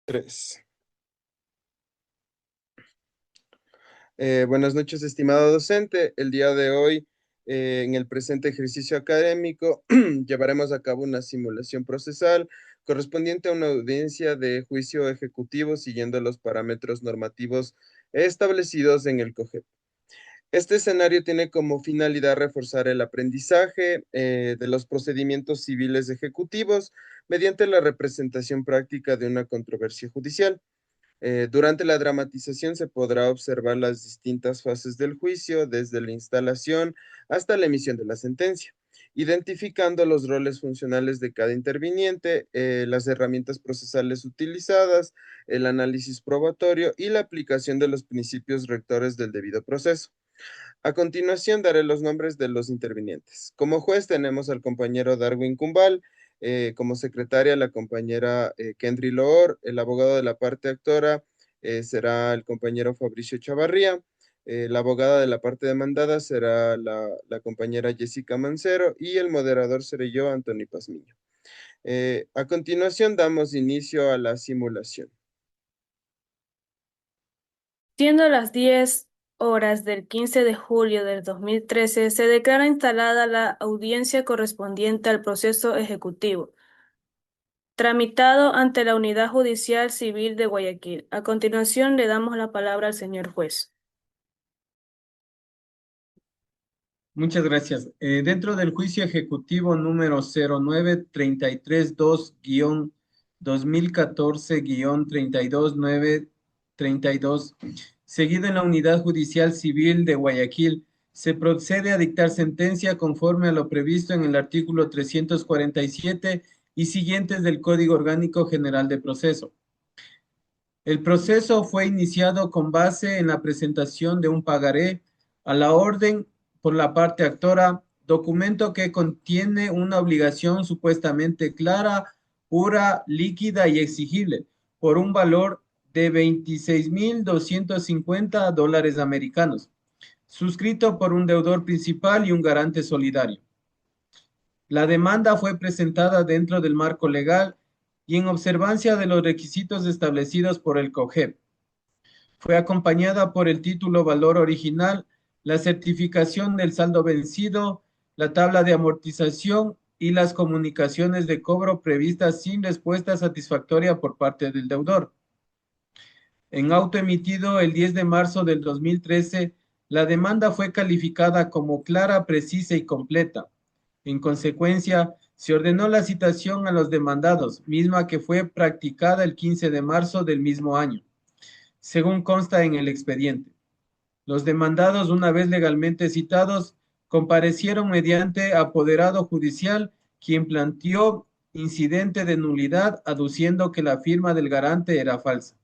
Tres. Buenas noches, estimado docente. El día de hoy, en el presente ejercicio académico, llevaremos a cabo una simulación procesal correspondiente a una audiencia de juicio ejecutivo siguiendo los parámetros normativos establecidos en el COGEP. Este escenario tiene como finalidad reforzar el aprendizaje de los procedimientos civiles ejecutivos mediante la representación práctica de una controversia judicial. Durante la dramatización se podrá observar las distintas fases del juicio, desde la instalación hasta la emisión de la sentencia, identificando los roles funcionales de cada interviniente, las herramientas procesales utilizadas, el análisis probatorio y la aplicación de los principios rectores del debido proceso. A continuación daré los nombres de los intervinientes. Como juez tenemos al compañero Darwin Cumbal, como secretaria la compañera Kendry Loor, el abogado de la parte actora será el compañero Fabricio Chavarría, la abogada de la parte demandada será la compañera Jessica Mancero y el moderador seré yo, Anthony Pazmiño. A continuación damos inicio a la simulación. Siendo las 10 horas del 15 de julio del 2013, se declara instalada la audiencia correspondiente al proceso ejecutivo, tramitado ante la Unidad Judicial Civil de Guayaquil. A continuación, le damos la palabra al señor juez. Muchas gracias. Dentro del juicio ejecutivo número 09332-2014-32932, seguido en la Unidad Judicial Civil de Guayaquil, se procede a dictar sentencia conforme a lo previsto en el artículo 347 y siguientes del Código Orgánico General de Proceso. El proceso fue iniciado con base en la presentación de un pagaré a la orden por la parte actora, documento que contiene una obligación supuestamente clara, pura, líquida y exigible, por un valor de $26,250 americanos, suscrito por un deudor principal y un garante solidario. La demanda fue presentada dentro del marco legal y en observancia de los requisitos establecidos por el COGEP. Fue acompañada por el título valor original, la certificación del saldo vencido, la tabla de amortización y las comunicaciones de cobro previstas sin respuesta satisfactoria por parte del deudor. En auto emitido el 10 de marzo del 2013, la demanda fue calificada como clara, precisa y completa. En consecuencia, se ordenó la citación a los demandados, misma que fue practicada el 15 de marzo del mismo año, según consta en el expediente. Los demandados, una vez legalmente citados, comparecieron mediante apoderado judicial, quien planteó incidente de nulidad, aduciendo que la firma del garante era falsa.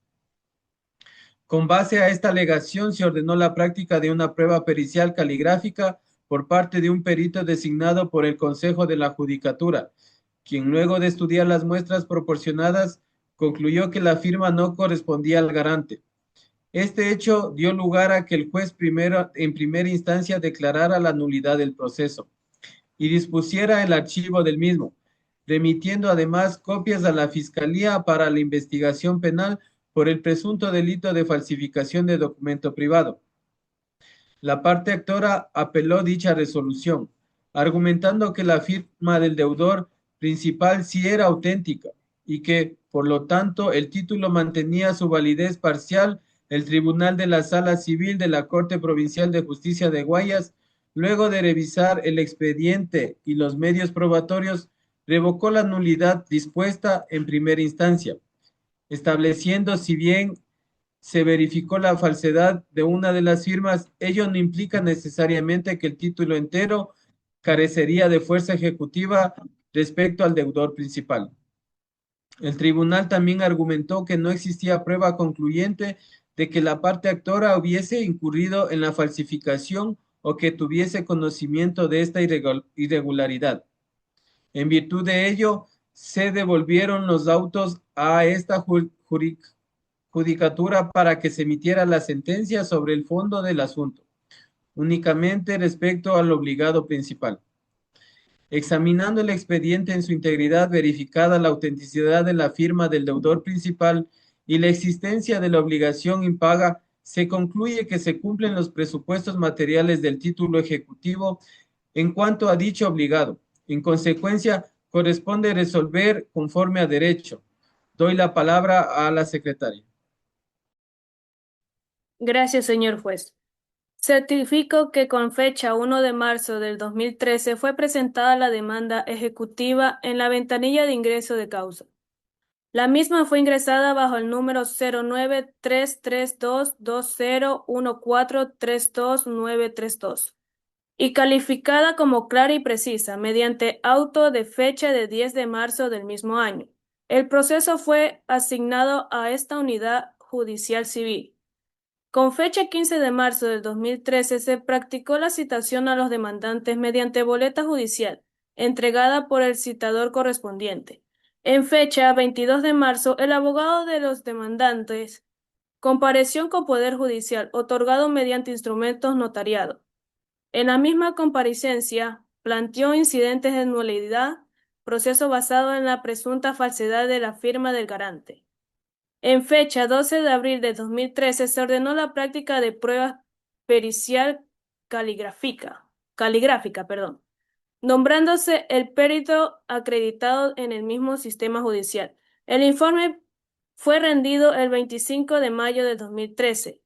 Con base a esta alegación, se ordenó la práctica de una prueba pericial caligráfica por parte de un perito designado por el Consejo de la Judicatura, quien luego de estudiar las muestras proporcionadas, concluyó que la firma no correspondía al garante. Este hecho dio lugar a que el juez en primera instancia declarara la nulidad del proceso y dispusiera el archivo del mismo, remitiendo además copias a la Fiscalía para la investigación penal por el presunto delito de falsificación de documento privado. La parte actora apeló dicha resolución, argumentando que la firma del deudor principal sí era auténtica y que, por lo tanto, el título mantenía su validez parcial. El Tribunal de la Sala Civil de la Corte Provincial de Justicia de Guayas, luego de revisar el expediente y los medios probatorios, revocó la nulidad dispuesta en primera instancia, estableciendo, si bien se verificó la falsedad de una de las firmas, ello no implica necesariamente que el título entero carecería de fuerza ejecutiva respecto al deudor principal. El tribunal también argumentó que no existía prueba concluyente de que la parte actora hubiese incurrido en la falsificación o que tuviese conocimiento de esta irregularidad. En virtud de ello, se devolvieron los autos a esta judicatura para que se emitiera la sentencia sobre el fondo del asunto, únicamente respecto al obligado principal. Examinando el expediente en su integridad, verificada la autenticidad de la firma del deudor principal y la existencia de la obligación impaga, se concluye que se cumplen los presupuestos materiales del título ejecutivo en cuanto a dicho obligado. En consecuencia, corresponde resolver conforme a derecho. Doy la palabra a la secretaria. Gracias, señor juez. Certifico que con fecha 1 de marzo del 2013 fue presentada la demanda ejecutiva en la ventanilla de ingreso de causa. La misma fue ingresada bajo el número 09-332-2014-32932 y calificada como clara y precisa mediante auto de fecha de 10 de marzo del mismo año. El proceso fue asignado a esta unidad judicial civil. Con fecha 15 de marzo del 2013 se practicó la citación a los demandantes mediante boleta judicial, entregada por el citador correspondiente. En fecha 22 de marzo, el abogado de los demandantes compareció con poder judicial otorgado mediante instrumentos notariados. En la misma comparecencia, planteó incidentes de nulidad, proceso basado en la presunta falsedad de la firma del garante. En fecha 12 de abril de 2013 se ordenó la práctica de pruebas pericial caligráfica, nombrándose el perito acreditado en el mismo sistema judicial. El informe fue rendido el 25 de mayo de 2013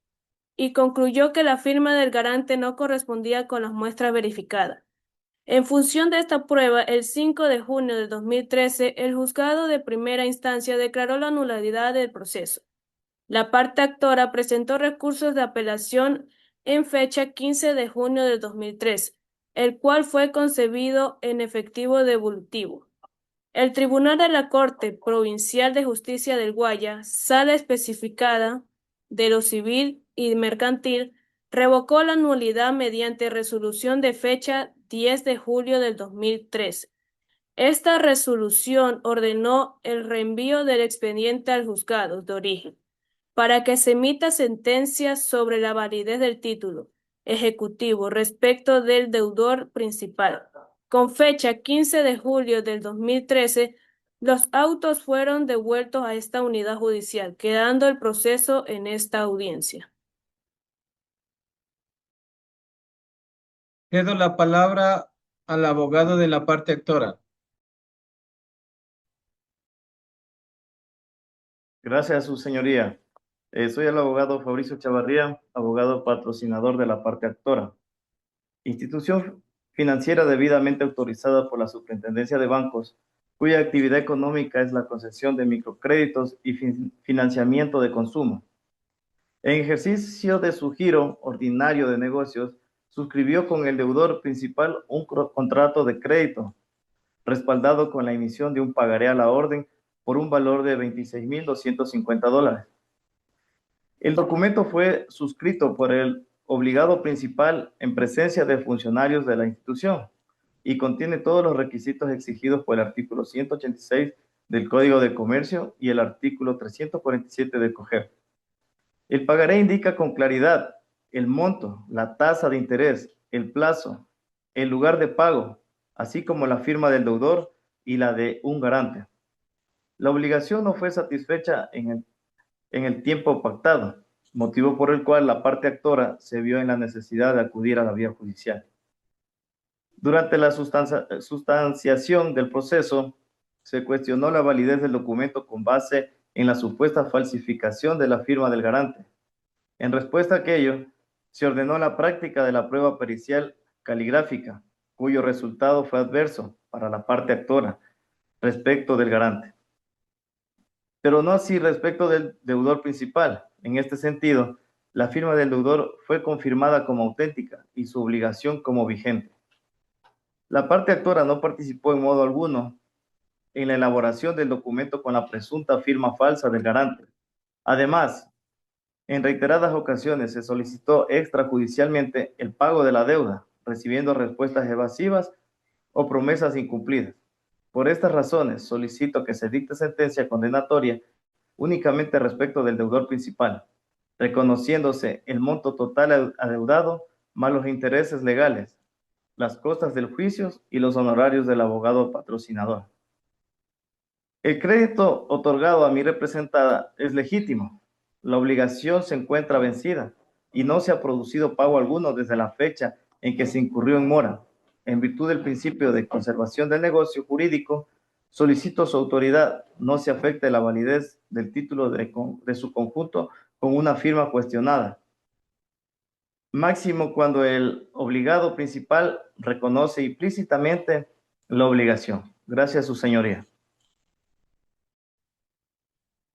y concluyó que la firma del garante no correspondía con las muestras verificadas. En función de esta prueba, el 5 de junio de 2013, el juzgado de primera instancia declaró la nulidad del proceso. La parte actora presentó recursos de apelación en fecha 15 de junio del 2013, el cual fue concebido en efectivo devolutivo. El Tribunal de la Corte Provincial de Justicia del Guaya, sala especificada de lo civil y mercantil, revocó la nulidad mediante resolución de fecha 10 de julio del 2013. Esta resolución ordenó el reenvío del expediente al juzgado de origen para que se emita sentencia sobre la validez del título ejecutivo respecto del deudor principal. Con fecha 15 de julio del 2013, los autos fueron devueltos a esta unidad judicial, quedando el proceso en esta audiencia. Cedo la palabra al abogado de la parte actora. Gracias, su señoría. Soy el abogado Fabricio Chavarría, abogado patrocinador de la parte actora. Institución financiera debidamente autorizada por la Superintendencia de Bancos, cuya actividad económica es la concesión de microcréditos y financiamiento de consumo. En ejercicio de su giro ordinario de negocios, suscribió con el deudor principal un contrato de crédito, respaldado con la emisión de un pagaré a la orden por un valor de $26,250. El documento fue suscrito por el obligado principal en presencia de funcionarios de la institución y contiene todos los requisitos exigidos por el artículo 186 del Código de Comercio y el artículo 347 del COGER. El pagaré indica con claridad el monto, la tasa de interés, el plazo, el lugar de pago, así como la firma del deudor y la de un garante. La obligación no fue satisfecha en el tiempo pactado, motivo por el cual la parte actora se vio en la necesidad de acudir a la vía judicial. Durante la sustanciación del proceso, se cuestionó la validez del documento con base en la supuesta falsificación de la firma del garante. En respuesta a aquello, se ordenó la práctica de la prueba pericial caligráfica, cuyo resultado fue adverso para la parte actora respecto del garante, pero no así respecto del deudor principal. En este sentido, la firma del deudor fue confirmada como auténtica y su obligación como vigente. La parte actora no participó en modo alguno en la elaboración del documento con la presunta firma falsa del garante. Además, en reiteradas ocasiones se solicitó extrajudicialmente el pago de la deuda, recibiendo respuestas evasivas o promesas incumplidas. Por estas razones, solicito que se dicte sentencia condenatoria únicamente respecto del deudor principal, reconociéndose el monto total adeudado más los intereses legales, las costas del juicio y los honorarios del abogado patrocinador. El crédito otorgado a mi representada es legítimo. La obligación se encuentra vencida y no se ha producido pago alguno desde la fecha en que se incurrió en mora. En virtud del principio de conservación del negocio jurídico, solicito su autoridad no se afecte la validez del título de su conjunto con una firma cuestionada. Máximo cuando el obligado principal reconoce implícitamente la obligación. Gracias, su señoría.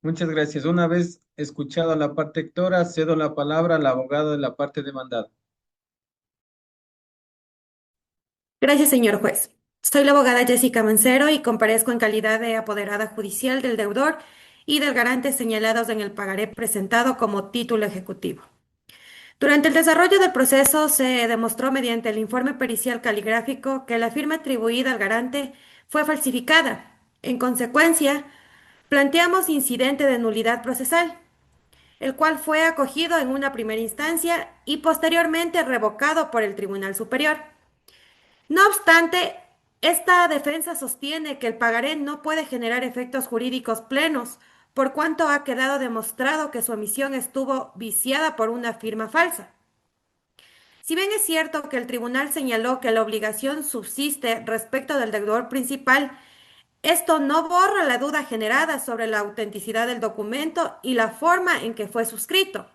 Muchas gracias. Una vez escuchada la parte actora, cedo la palabra al abogado de la parte demandada. Gracias, señor juez. Soy la abogada Jessica Mancero y comparezco en calidad de apoderada judicial del deudor y del garante señalados en el pagaré presentado como título ejecutivo. Durante el desarrollo del proceso se demostró mediante el informe pericial caligráfico que la firma atribuida al garante fue falsificada. En consecuencia, planteamos incidente de nulidad procesal, el cual fue acogido en una primera instancia y posteriormente revocado por el Tribunal Superior. No obstante, esta defensa sostiene que el pagaré no puede generar efectos jurídicos plenos, por cuanto ha quedado demostrado que su emisión estuvo viciada por una firma falsa. Si bien es cierto que el tribunal señaló que la obligación subsiste respecto del deudor principal, esto no borra la duda generada sobre la autenticidad del documento y la forma en que fue suscrito.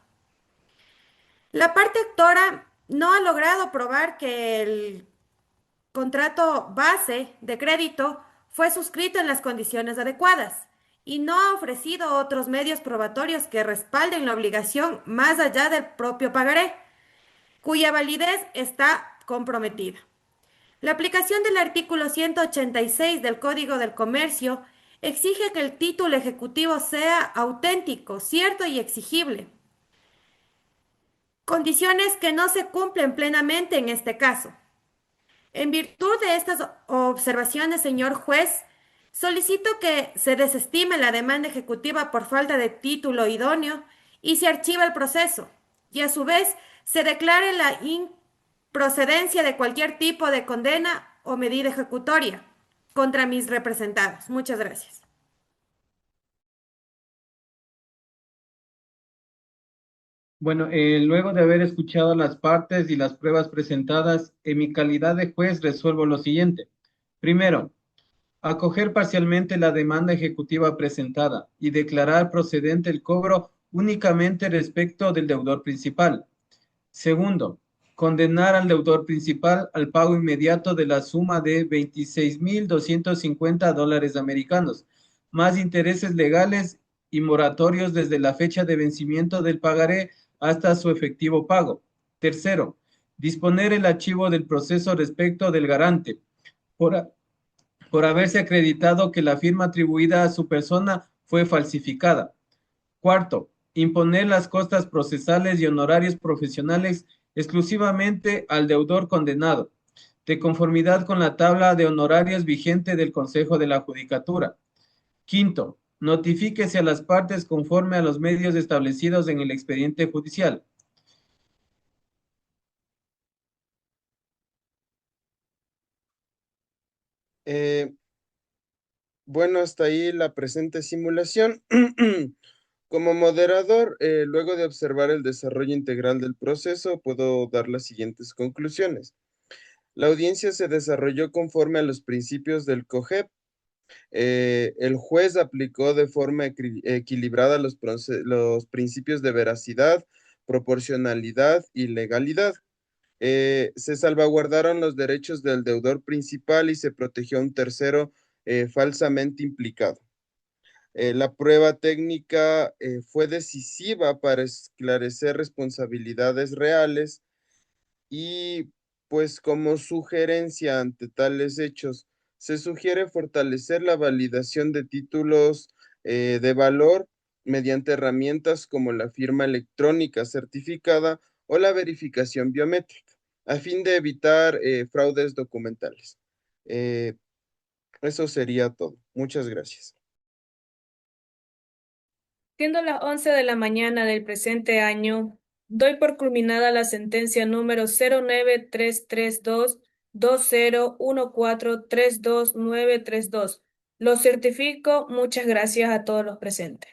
La parte actora no ha logrado probar que el contrato base de crédito fue suscrito en las condiciones adecuadas y no ha ofrecido otros medios probatorios que respalden la obligación más allá del propio pagaré, cuya validez está comprometida. La aplicación del artículo 186 del Código del Comercio exige que el título ejecutivo sea auténtico, cierto y exigible, condiciones que no se cumplen plenamente en este caso. En virtud de estas observaciones, señor juez, solicito que se desestime la demanda ejecutiva por falta de título idóneo y se archiva el proceso, y a su vez se declare la improcedencia de cualquier tipo de condena o medida ejecutoria contra mis representados. Muchas gracias. Bueno, luego de haber escuchado las partes y las pruebas presentadas, en mi calidad de juez resuelvo lo siguiente. Primero, acoger parcialmente la demanda ejecutiva presentada y declarar procedente el cobro únicamente respecto del deudor principal. Segundo, condenar al deudor principal al pago inmediato de la suma de 26.250 dólares americanos, más intereses legales y moratorios desde la fecha de vencimiento del pagaré hasta su efectivo pago. Tercero, disponer el archivo del proceso respecto del garante por haberse acreditado que la firma atribuida a su persona fue falsificada. Cuarto, imponer las costas procesales y honorarios profesionales exclusivamente al deudor condenado, de conformidad con la tabla de honorarios vigente del Consejo de la Judicatura. Quinto, notifíquese a las partes conforme a los medios establecidos en el expediente judicial. Eh, bueno, hasta ahí la presente simulación. Como moderador, luego de observar el desarrollo integral del proceso, puedo dar las siguientes conclusiones. La audiencia se desarrolló conforme a los principios del COGEP. El juez aplicó de forma equilibrada los principios de veracidad, proporcionalidad y legalidad. Se salvaguardaron los derechos del deudor principal y se protegió a un tercero falsamente implicado. La prueba técnica fue decisiva para esclarecer responsabilidades reales y pues como sugerencia ante tales hechos, se sugiere fortalecer la validación de títulos de valor mediante herramientas como la firma electrónica certificada o la verificación biométrica, a fin de evitar fraudes documentales. Eh, Eso sería todo. Muchas gracias. Siendo las 11 de la mañana del presente año, doy por culminada la sentencia número 09332-2014-32932 Lo certifico. Muchas gracias a todos los presentes.